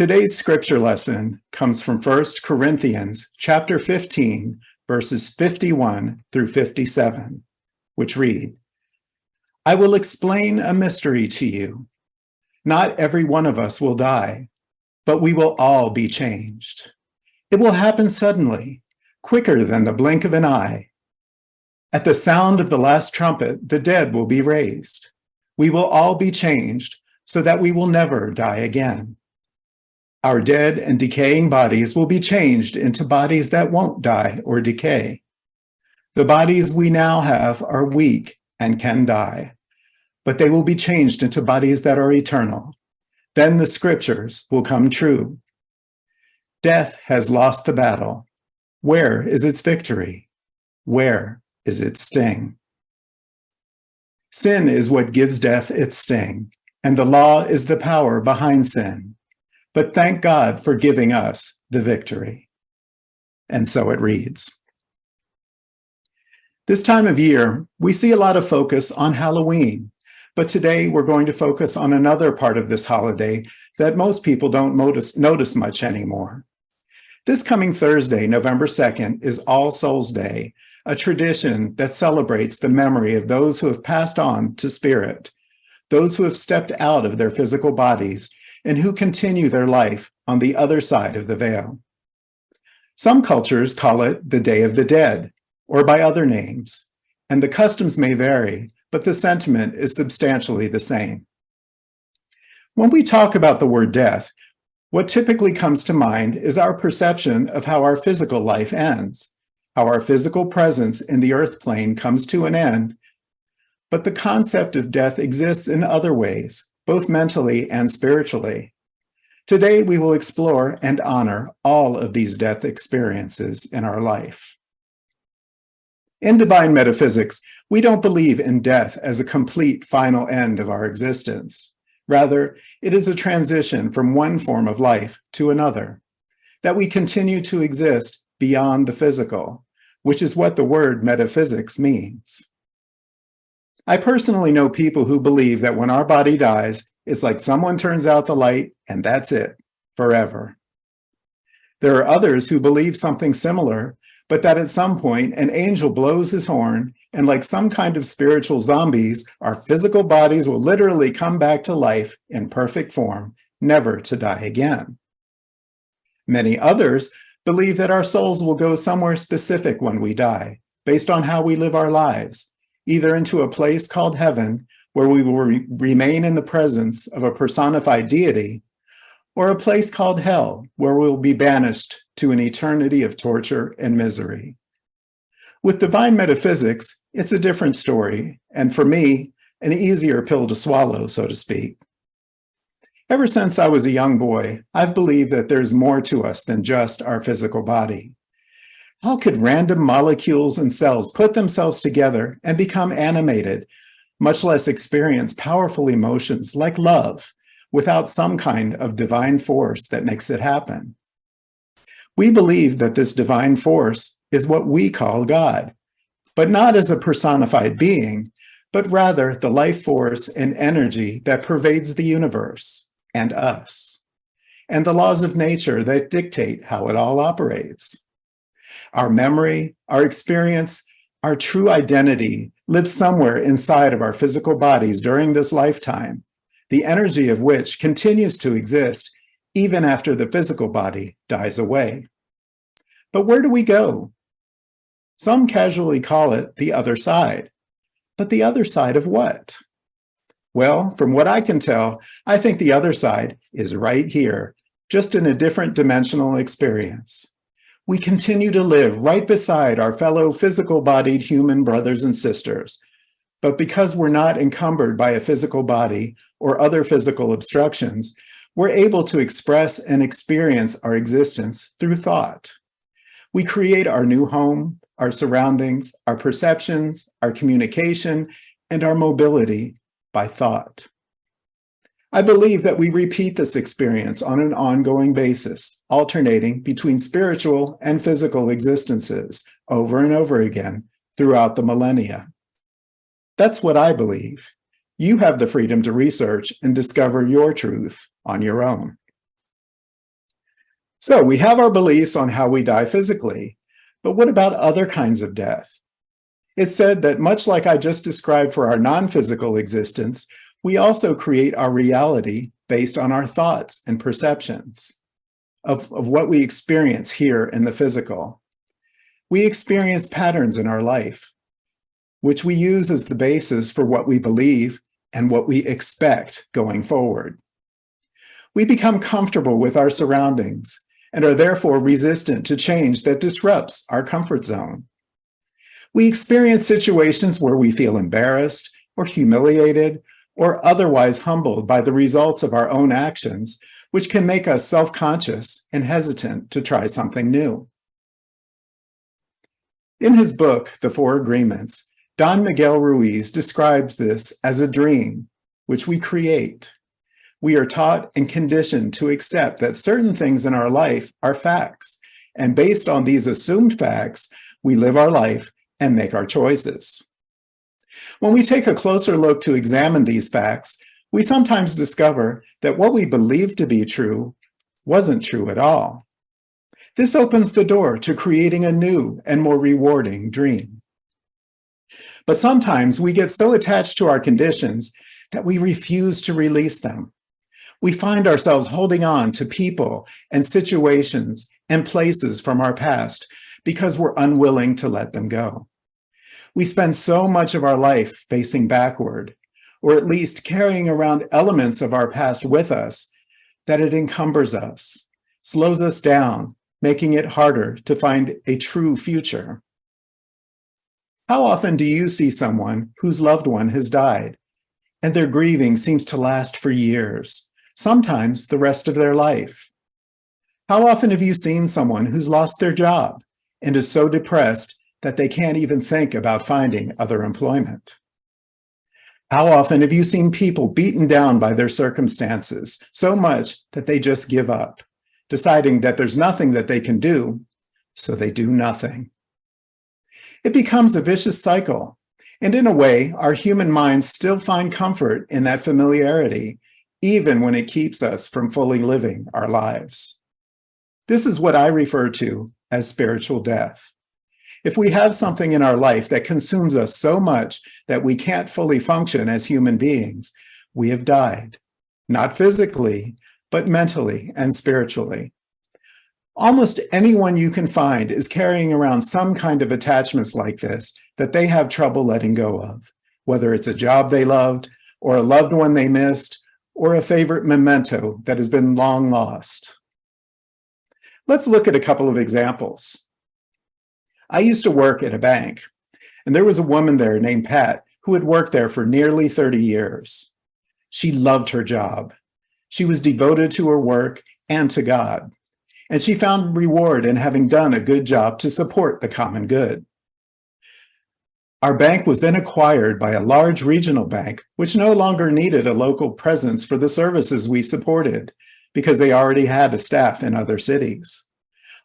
Today's scripture lesson comes from 1 Corinthians chapter 15, verses 51 through 57, which read, "I will explain a mystery to you. Not every one of us will die, but we will all be changed. It will happen suddenly, quicker than the blink of an eye. At the sound of the last trumpet, the dead will be raised. We will all be changed so that we will never die again. Our dead and decaying bodies will be changed into bodies that won't die or decay. The bodies we now have are weak and can die, but they will be changed into bodies that are eternal. Then the scriptures will come true. Death has lost the battle. Where is its victory? Where is its sting? Sin is what gives death its sting, and the law is the power behind sin. But thank God for giving us the victory." And so it reads. This time of year, we see a lot of focus on Halloween, but today we're going to focus on another part of this holiday that most people don't notice much anymore. This coming Thursday, November 2nd, is All Souls Day, a tradition that celebrates the memory of those who have passed on to spirit, those who have stepped out of their physical bodies and who continue their life on the other side of the veil. Some cultures call it the Day of the Dead, or by other names, and the customs may vary, but the sentiment is substantially the same. When we talk about the word death, what typically comes to mind is our perception of how our physical life ends, how our physical presence in the earth plane comes to an end. But the concept of death exists in other ways, both mentally and spiritually. Today, we will explore and honor all of these death experiences in our life. In divine metaphysics, we don't believe in death as a complete final end of our existence. Rather, it is a transition from one form of life to another, that we continue to exist beyond the physical, which is what the word metaphysics means. I personally know people who believe that when our body dies, it's like someone turns out the light and that's it, forever. There are others who believe something similar, but that at some point an angel blows his horn and like some kind of spiritual zombies, our physical bodies will literally come back to life in perfect form, never to die again. Many others believe that our souls will go somewhere specific when we die, based on how we live our lives, either into a place called heaven, where we will remain in the presence of a personified deity, or a place called hell, where we will be banished to an eternity of torture and misery. With divine metaphysics, it's a different story, and for me, an easier pill to swallow, so to speak. Ever since I was a young boy, I've believed that there's more to us than just our physical body. How could random molecules and cells put themselves together and become animated, much less experience powerful emotions like love, without some kind of divine force that makes it happen? We believe that this divine force is what we call God, but not as a personified being, but rather the life force and energy that pervades the universe and us, and the laws of nature that dictate how it all operates. Our memory, our experience, our true identity lives somewhere inside of our physical bodies during this lifetime, the energy of which continues to exist even after the physical body dies away. But where do we go? Some casually call it the other side. But the other side of what? Well, from what I can tell, I think the other side is right here, just in a different dimensional experience. We continue to live right beside our fellow physical-bodied human brothers and sisters. But because we're not encumbered by a physical body or other physical obstructions, we're able to express and experience our existence through thought. We create our new home, our surroundings, our perceptions, our communication, and our mobility by thought. I believe that we repeat this experience on an ongoing basis, alternating between spiritual and physical existences over and over again throughout the millennia. That's what I believe. You have the freedom to research and discover your truth on your own. So we have our beliefs on how we die physically, but what about other kinds of death? It's said that much like I just described for our non-physical existence, we also create our reality based on our thoughts and perceptions of what we experience here in the physical. We experience patterns in our life, which we use as the basis for what we believe and what we expect going forward. We become comfortable with our surroundings and are therefore resistant to change that disrupts our comfort zone. We experience situations where we feel embarrassed or humiliated or otherwise humbled by the results of our own actions, which can make us self-conscious and hesitant to try something new. In his book, The Four Agreements, Don Miguel Ruiz describes this as a dream, which we create. We are taught and conditioned to accept that certain things in our life are facts, and based on these assumed facts, we live our life and make our choices. When we take a closer look to examine these facts, we sometimes discover that what we believed to be true wasn't true at all. This opens the door to creating a new and more rewarding dream. But sometimes we get so attached to our conditions that we refuse to release them. We find ourselves holding on to people and situations and places from our past because we're unwilling to let them go. We spend so much of our life facing backward, or at least carrying around elements of our past with us, that it encumbers us, slows us down, making it harder to find a true future. How often do you see someone whose loved one has died, and their grieving seems to last for years, sometimes the rest of their life? How often have you seen someone who's lost their job and is so depressed that they can't even think about finding other employment? How often have you seen people beaten down by their circumstances so much that they just give up, deciding that there's nothing that they can do, so they do nothing? It becomes a vicious cycle, and in a way, our human minds still find comfort in that familiarity, even when it keeps us from fully living our lives. This is what I refer to as spiritual death. If we have something in our life that consumes us so much that we can't fully function as human beings, we have died, not physically, but mentally and spiritually. Almost anyone you can find is carrying around some kind of attachments like this that they have trouble letting go of, whether it's a job they loved, or a loved one they missed, or a favorite memento that has been long lost. Let's look at a couple of examples. I used to work at a bank, and there was a woman there named Pat who had worked there for nearly 30 years. She loved her job. She was devoted to her work and to God, and she found reward in having done a good job to support the common good. Our bank was then acquired by a large regional bank, which no longer needed a local presence for the services we supported because they already had a staff in other cities.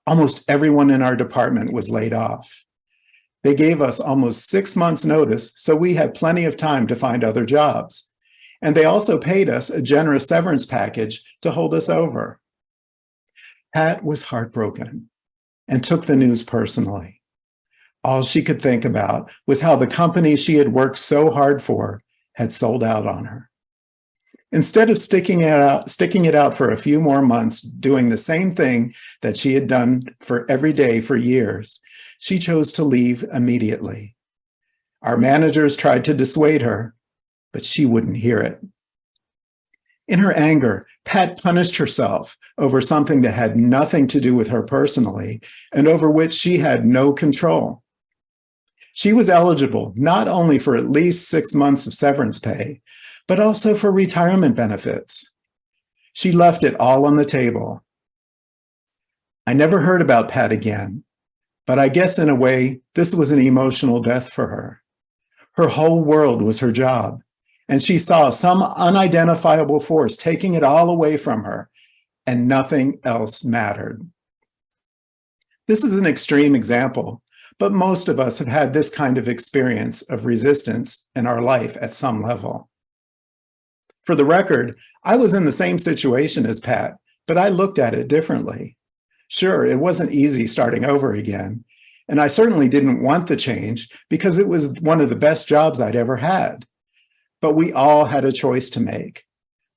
Almost everyone in our department was laid off. They gave us almost 6 months' notice, so we had plenty of time to find other jobs. And they also paid us a generous severance package to hold us over. Pat was heartbroken and took the news personally. All she could think about was how the company she had worked so hard for had sold out on her. Instead of sticking it out for a few more months, doing the same thing that she had done for every day for years, she chose to leave immediately. Our managers tried to dissuade her, but she wouldn't hear it. In her anger, Pat punished herself over something that had nothing to do with her personally and over which she had no control. She was eligible not only for at least 6 months of severance pay, but also for retirement benefits. She left it all on the table. I never heard about Pat again, but I guess in a way, this was an emotional death for her. Her whole world was her job, and she saw some unidentifiable force taking it all away from her, and nothing else mattered. This is an extreme example, but most of us have had this kind of experience of resistance in our life at some level. For the record, I was in the same situation as Pat, but I looked at it differently. Sure, it wasn't easy starting over again, and I certainly didn't want the change because it was one of the best jobs I'd ever had. But we all had a choice to make.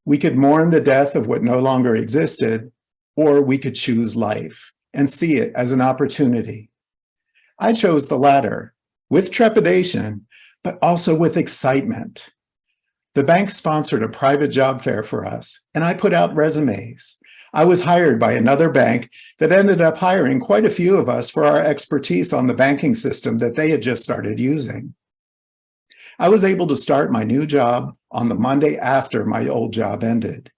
We could mourn the death of what no longer existed, or we could choose life and see it as an opportunity. I chose the latter, with trepidation, but also with excitement. The bank sponsored a private job fair for us, and I put out resumes. I was hired by another bank that ended up hiring quite a few of us for our expertise on the banking system that they had just started using. I was able to start my new job on the Monday after my old job ended.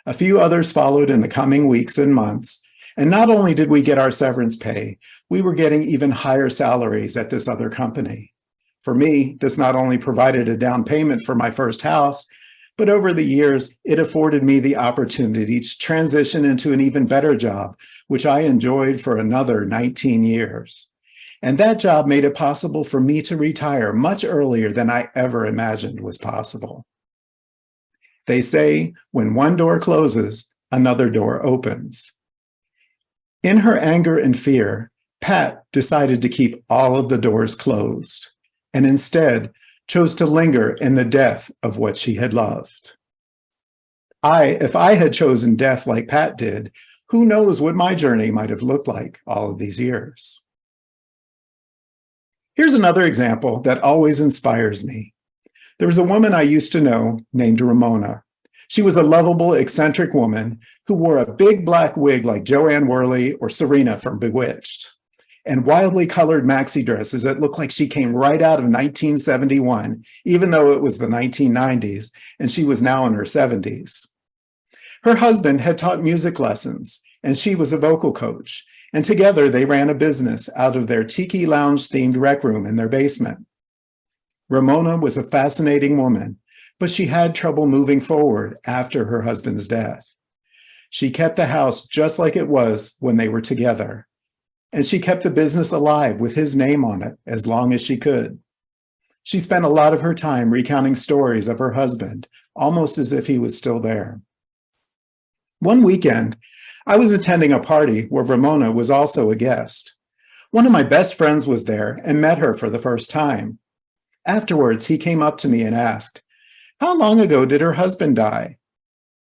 A few others followed in the coming weeks and months, and not only did we get our severance pay, we were getting even higher salaries at this other company. For me, this not only provided a down payment for my first house, but over the years, it afforded me the opportunity to transition into an even better job, which I enjoyed for another 19 years. And that job made it possible for me to retire much earlier than I ever imagined was possible. They say, when one door closes, another door opens. In her anger and fear, Pat decided to keep all of the doors closed, and instead chose to linger in the death of what she had loved. If I had chosen death like Pat did, who knows what my journey might have looked like all of these years. Here's another example that always inspires me. There was a woman I used to know named Ramona. She was a lovable, eccentric woman who wore a big black wig like Joanne Worley or Serena from Bewitched, and wildly colored maxi dresses that looked like she came right out of 1971, even though it was the 1990s, and she was now in her 70s. Her husband had taught music lessons, and she was a vocal coach, and together they ran a business out of their tiki lounge-themed rec room in their basement. Ramona was a fascinating woman, but she had trouble moving forward after her husband's death. She kept the house just like it was when they were together, and she kept the business alive with his name on it as long as she could. She spent a lot of her time recounting stories of her husband, almost as if he was still there. One weekend, I was attending a party where Ramona was also a guest. One of my best friends was there and met her for the first time. Afterwards, he came up to me and asked, "How long ago did her husband die?"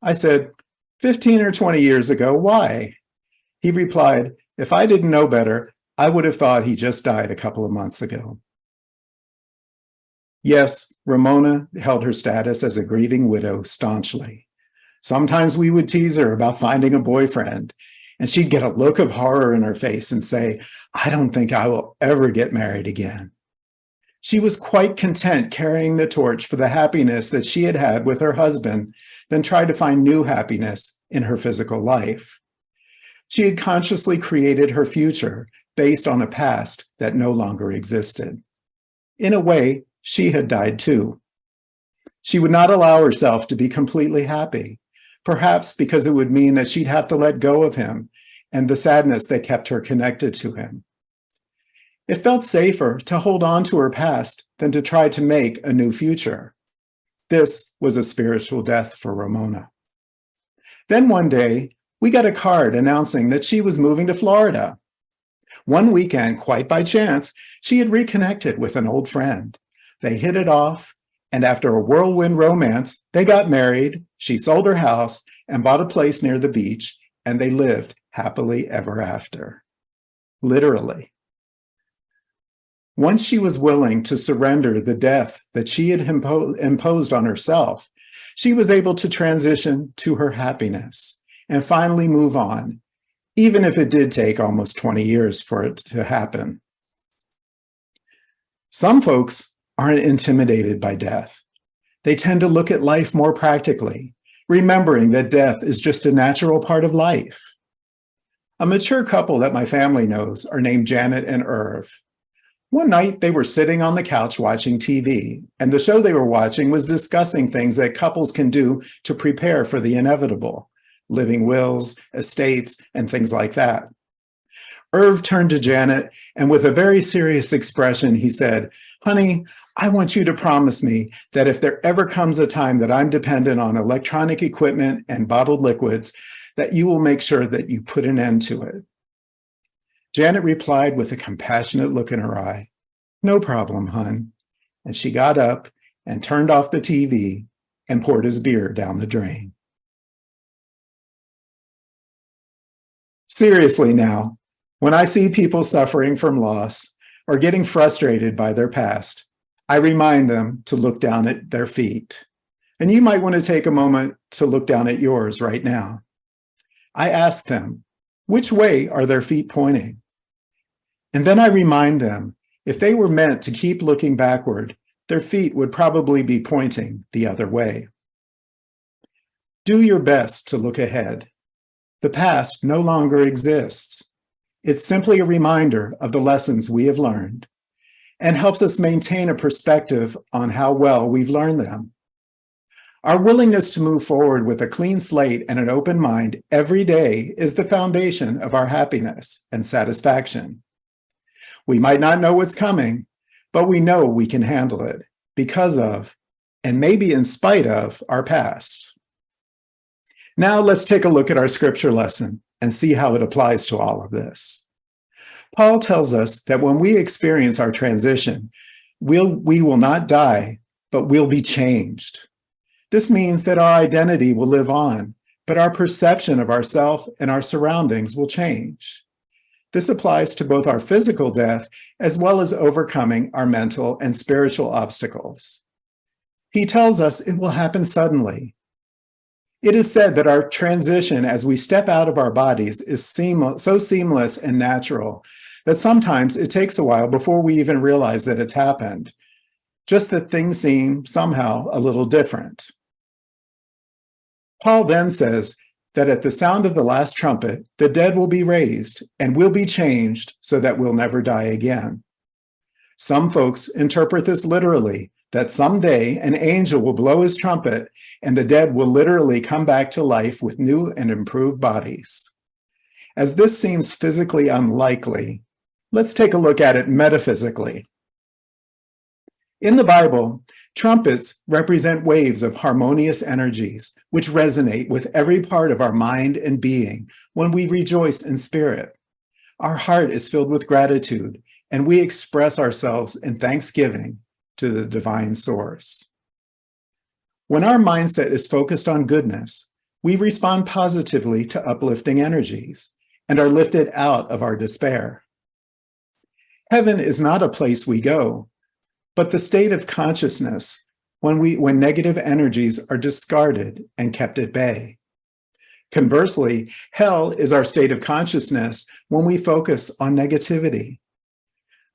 I said, 15 or 20 years ago, why? He replied, "If I didn't know better, I would have thought he just died a couple of months ago." Yes, Ramona held her status as a grieving widow staunchly. Sometimes we would tease her about finding a boyfriend, and she'd get a look of horror in her face and say, "I don't think I will ever get married again." She was quite content carrying the torch for the happiness that she had had with her husband, then tried to find new happiness in her physical life. She had consciously created her future based on a past that no longer existed. In a way, she had died too. She would not allow herself to be completely happy, perhaps because it would mean that she'd have to let go of him and the sadness that kept her connected to him. It felt safer to hold on to her past than to try to make a new future. This was a spiritual death for Ramona. Then one day, we got a card announcing that she was moving to Florida. One weekend, quite by chance, she had reconnected with an old friend. They hit it off, and after a whirlwind romance, they got married, she sold her house and bought a place near the beach, and they lived happily ever after. Literally. Once she was willing to surrender the death that she had imposed on herself, she was able to transition to her happiness and finally move on, even if it did take almost 20 years for it to happen. Some folks aren't intimidated by death. They tend to look at life more practically, remembering that death is just a natural part of life. A mature couple that my family knows are named Janet and Irv. One night, they were sitting on the couch watching TV, and the show they were watching was discussing things that couples can do to prepare for the inevitable, living wills, estates, and things like that. Irv turned to Janet, and with a very serious expression, he said, "Honey, I want you to promise me that if there ever comes a time that I'm dependent on electronic equipment and bottled liquids, that you will make sure that you put an end to it. Janet replied with a compassionate look in her eye. "No problem, hon." And she got up and turned off the TV and poured his beer down the drain. Seriously now, when I see people suffering from loss or getting frustrated by their past, I remind them to look down at their feet. And you might want to take a moment to look down at yours right now. I ask them, which way are their feet pointing? And then I remind them, if they were meant to keep looking backward, their feet would probably be pointing the other way. Do your best to look ahead. The past no longer exists. It's simply a reminder of the lessons we have learned and helps us maintain a perspective on how well we've learned them. Our willingness to move forward with a clean slate and an open mind every day is the foundation of our happiness and satisfaction. We might not know what's coming, but we know we can handle it because of, and maybe in spite of, our past. Now let's take a look at our scripture lesson and see how it applies to all of this. Paul tells us that when we experience our transition, we will not die, but we'll be changed. This means that our identity will live on, but our perception of ourselves and our surroundings will change. This applies to both our physical death as well as overcoming our mental and spiritual obstacles. He tells us it will happen suddenly. It is said that our transition as we step out of our bodies is so seamless and natural that sometimes it takes a while before we even realize that it's happened, just that things seem somehow a little different. Paul then says that at the sound of the last trumpet, the dead will be raised and will be changed so that we'll never die again. Some folks interpret this literally, that someday an angel will blow his trumpet and the dead will literally come back to life with new and improved bodies. As this seems physically unlikely, let's take a look at it metaphysically. In the Bible, trumpets represent waves of harmonious energies which resonate with every part of our mind and being when we rejoice in spirit. Our heart is filled with gratitude, and we express ourselves in thanksgiving to the divine source. When our mindset is focused on goodness, we respond positively to uplifting energies and are lifted out of our despair. Heaven is not a place we go, but the state of consciousness when negative energies are discarded and kept at bay. Conversely, hell is our state of consciousness when we focus on negativity.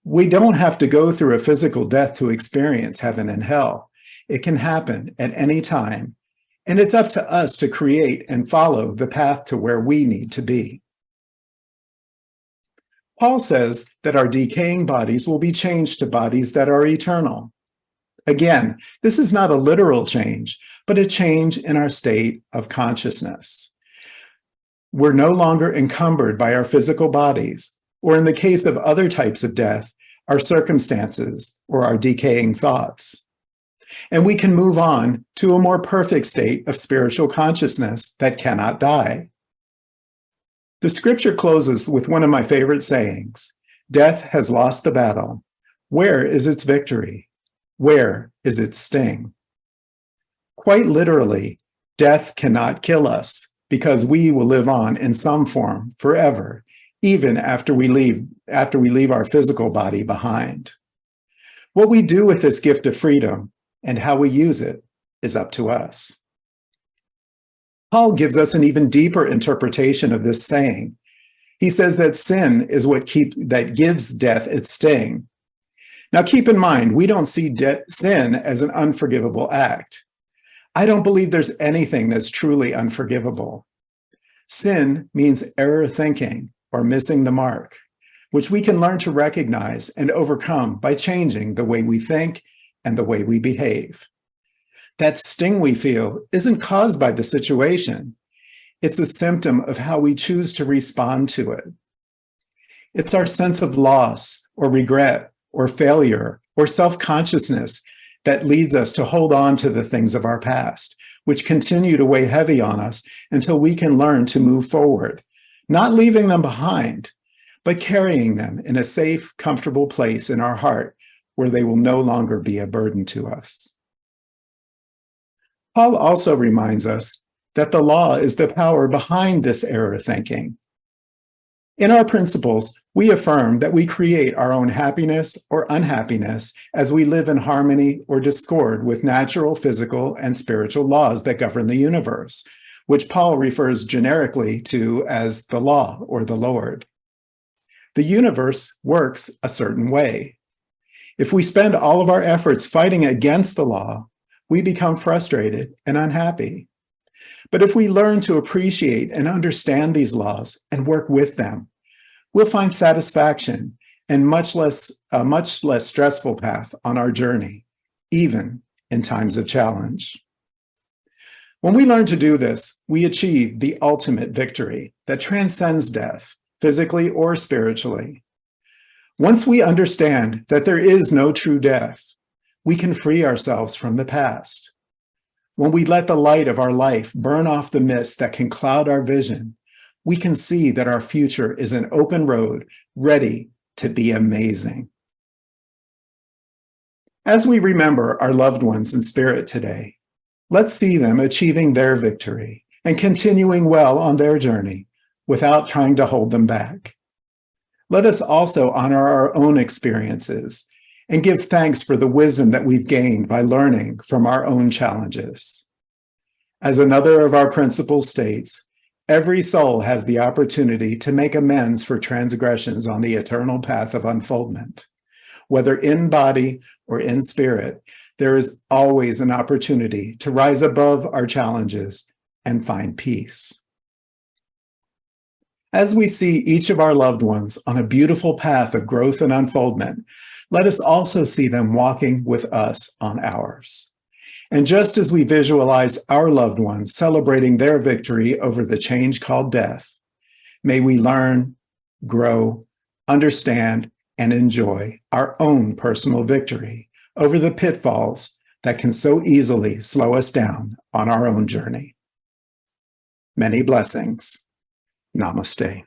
We don't have to go through a physical death to experience heaven and hell. It can happen at any time, and it's up to us to create and follow the path to where we need to be. Paul says that our decaying bodies will be changed to bodies that are eternal. Again, this is not a literal change, but a change in our state of consciousness. We're no longer encumbered by our physical bodies, or in the case of other types of death, our circumstances or our decaying thoughts. And we can move on to a more perfect state of spiritual consciousness that cannot die. The scripture closes with one of my favorite sayings, "Death has lost the battle. Where is its victory? Where is its sting?" Quite literally, death cannot kill us because we will live on in some form forever, even after we leave our physical body behind. What we do with this gift of freedom and how we use it is up to us. Paul gives us an even deeper interpretation of this saying. He says that sin is that gives death its sting. Now keep in mind, we don't see sin as an unforgivable act. I don't believe there's anything that's truly unforgivable. Sin means error thinking or missing the mark, which we can learn to recognize and overcome by changing the way we think and the way we behave. That sting we feel isn't caused by the situation. It's a symptom of how we choose to respond to it. It's our sense of loss or regret or failure or self-consciousness that leads us to hold on to the things of our past, which continue to weigh heavy on us until we can learn to move forward, not leaving them behind, but carrying them in a safe, comfortable place in our heart where they will no longer be a burden to us. Paul also reminds us that the law is the power behind this error thinking. In our principles, we affirm that we create our own happiness or unhappiness as we live in harmony or discord with natural, physical, and spiritual laws that govern the universe, which Paul refers generically to as the law or the Lord. The universe works a certain way. If we spend all of our efforts fighting against the law, we become frustrated and unhappy. But if we learn to appreciate and understand these laws and work with them, we'll find satisfaction and a much less stressful path on our journey, even in times of challenge. When we learn to do this, we achieve the ultimate victory that transcends death, physically or spiritually. Once we understand that there is no true death, we can free ourselves from the past. When we let the light of our life burn off the mist that can cloud our vision, we can see that our future is an open road ready to be amazing. As we remember our loved ones in spirit today, let's see them achieving their victory and continuing well on their journey without trying to hold them back. Let us also honor our own experiences and give thanks for the wisdom that we've gained by learning from our own challenges. As another of our principles states, every soul has the opportunity to make amends for transgressions on the eternal path of unfoldment. Whether in body or in spirit, there is always an opportunity to rise above our challenges and find peace. As we see each of our loved ones on a beautiful path of growth and unfoldment, let us also see them walking with us on ours. And just as we visualized our loved ones celebrating their victory over the change called death, may we learn, grow, understand, and enjoy our own personal victory over the pitfalls that can so easily slow us down on our own journey. Many blessings. Namaste.